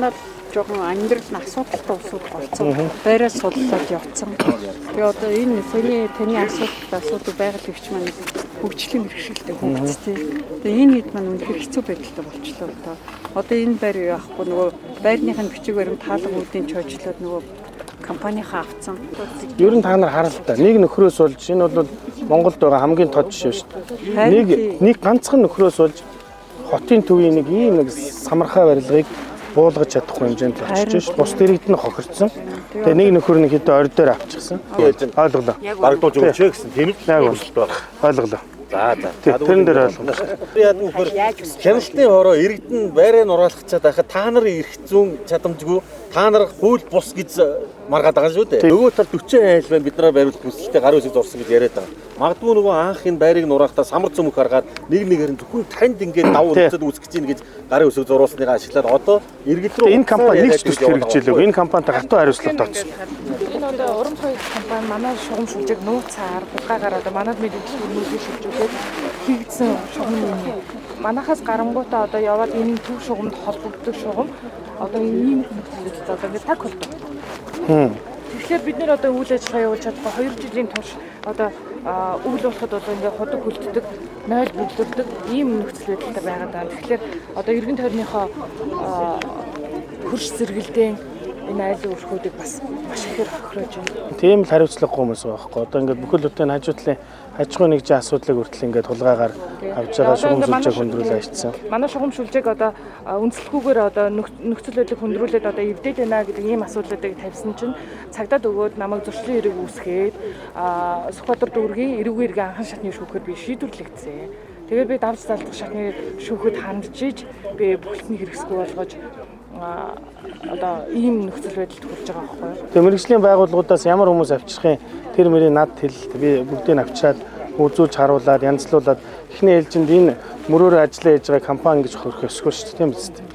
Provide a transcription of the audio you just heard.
манад жоохон амьдрал асуудалтай усуд болсон. Байраас судлаад явцсан. Тэгээ одоо энэ таны асуудал байгаль төвч маань хөгжлийн бэрхшээлтэй хөгжтэй. Тэгээ энэ хэд маань үнэхээр хэцүү байдалтай болчихлоо одоо. Одоо энэ байр яахгүй нөгөө байрныхын бичиг баримт хаалга үүдийн чойжлоод нөгөө компанийнхаа авцсан. Ер нь та нар хараа л та. Нэг нөхрөөс болж энэ бол Монголд байгаа хамгийн тод жишээ шүү дээ. Нэг ганцхан нөхрөөс болж хотын төвийн нэг ийм нэг самархай барилгыг буулгаж чадахгүй хэмжээнд болчихж ш. Бус дэрэгд нь хохирцсон. Тэгээ нэг нөхөр нь хэдэн орой дээр авчихсан. Ойлголоо. Барагдуулж өгч гэсэн тийм л яг ойлголоо. За. Тэрэн дээр ойлголоо. Яад нөхөр хяналтын хороо иргэдэн байраа нураалгах чад байхад та нарын ирэх зүүн чадамжгүй та нар хууль бус гэж маргаад байгаа шүү дээ. Нөгөө тал 40 айл байна бид нараа бариулах хүсэлтэд гарын үсэг зурсан гэж яриад байгаа. Магадгүй нөгөө анхын байрыг нураахтаа самар цөмөх харгаад нэг нь зөвхөн танд ингээд давуу үзэд үүсгэж ийн гэж гарын үсэг зурулсныг ашиглаад одоо иргэд рүү энэ компани нэг ч төсөл хэрэгжүүлэв. Энэ компанитай хатуу хариуцлага тооцсон. Энэ одоо уран соёл компани манай шугам шүлжээг нууцаар хулгаагаар одоо манад мэдээлэл нүүлгэж шилжүүлээд хийгдсэн шугам юм. Манахаас гарангуутаа одоо яваад энэ төв шугамд холбогддог шугам одоо ийм нөхцөлд одоо ингээд таг болдог. Тэгэхээр бид нэр одоо үйл ажиллагаа явуулж чадахгүй 2 жилийн турш одоо үйл болоход одоо ингээд ходог хөлддөг, нойл бүлдэрдэг ийм нөхцөл байдалтай байгаад байна. Тэгэхээр одоо эргэн тойрныхоо хөрш зэрэгэлдэн энэ айлын өрхүүдийг бас маш ихээр хохироож байна. Тийм л хариуцлагагүй хүмүүс байгаа байхгүй. Одоо ингээд бүхэл бүтэн хажуудлын аж ахуйн нэгжийн асуудлыг хүртэл ингээд тулгаагаар авж байгаа шугам шүлжээг хөндрүүлээ ажицсан. Манай шугам шүлжээг одоо үнэлэхгүйгээр одоо нөхцөл байдлыг хөндрүүлээд одоо эвдээд байна гэдэг ийм асуудлуудыг тавьсан чинь цагдаад өгөөд намайг зуршлын эрэг үүсгээд Сүхбаатар дүүргийн эрүүгийн иргэн анхан шатны шүүхээр би шийдвэрлэгдсэн. Тэгээд би давж залдах шатны шүүхэд хандчиж би бүхэлдний хэрэгсгүй болгож одоо ийм нөхцөл байдалд хүрч байгаа байхгүй юу. Тэгээ мэргэжлийн байгууллагуудаас ямар хүмүүс авчрахын тэр мөрийн над хэлэлт би бүгдийг авчираад үзүүлж харуулад янзлуулад эхний ээлжинд энэ мөрөөр ажиллаж байгаа компани гэж хөрөх ёсгүй шүү дээ тийм биз дээ.